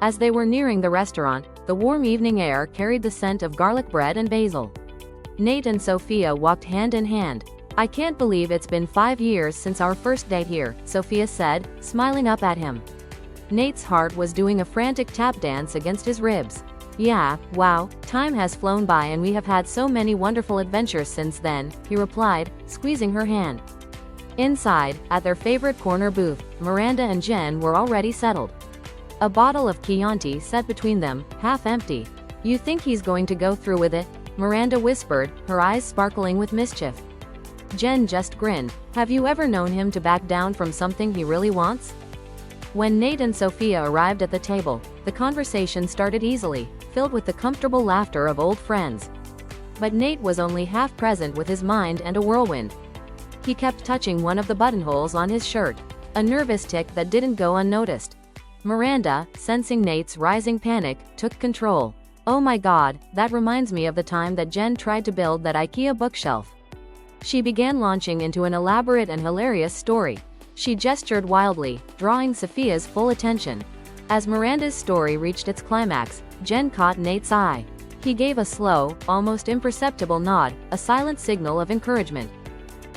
As they were nearing the restaurant, the warm evening air carried the scent of garlic bread and basil. Nate and Sophia walked hand in hand. "I can't believe it's been 5 years since our first date here," Sophia said, smiling up at him. Nate's heart was doing a frantic tap dance against his ribs. "Yeah, wow, time has flown by and we have had so many wonderful adventures since then," he replied, squeezing her hand. Inside, at their favorite corner booth, Miranda and Zhen were already settled. A bottle of Chianti sat between them, half empty. "You think he's going to go through with it?" Miranda whispered, her eyes sparkling with mischief. Zhen just grinned. "Have you ever known him to back down from something he really wants?" When Nate and Sophia arrived at the table, the conversation started easily, filled with the comfortable laughter of old friends. But Nate was only half present with his mind and a whirlwind. He kept touching one of the buttonholes on his shirt, a nervous tick that didn't go unnoticed. Miranda, sensing Nate's rising panic, took control. "Oh my god, that reminds me of the time that Jen tried to build that IKEA bookshelf." She began launching into an elaborate and hilarious story. She gestured wildly, drawing Sophia's full attention. As Miranda's story reached its climax, Jen caught Nate's eye. He gave a slow, almost imperceptible nod, a silent signal of encouragement.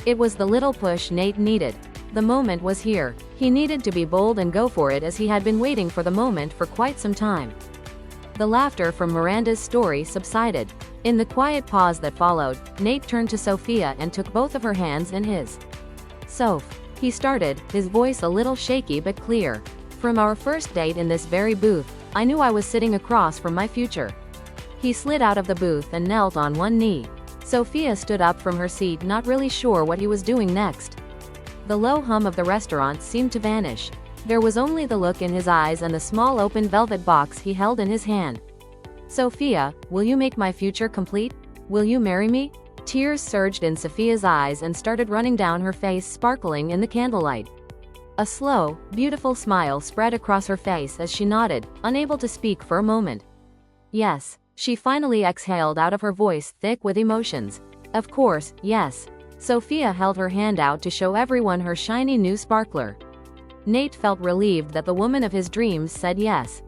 It was the little push Nate needed. The moment was here. He needed to be bold and go for it, as he had been waiting for the moment for quite some time. The laughter from Miranda's story subsided. In the quiet pause that followed, Nate turned to Sophia and took both of her hands in his. "Soph," he started, his voice a little shaky but clear. "From our first date in this very booth, I knew I was sitting across from my future." He slid out of the booth and knelt on one knee. Sophia stood up from her seat, not really sure what he was doing next. The low hum of the restaurant seemed to vanish. There was only the look in his eyes and the small open velvet box he held in his hand. "Sophia, will you make my future complete? Will you marry me?" Tears surged in Sophia's eyes and started running down her face, sparkling in the candlelight. A slow, beautiful smile spread across her face as she nodded, unable to speak for a moment. "Yes," she finally exhaled out of her voice thick with emotions. "Of course, yes." Sophia held her hand out to show everyone her shiny new sparkler. Nate felt relieved that the woman of his dreams said yes.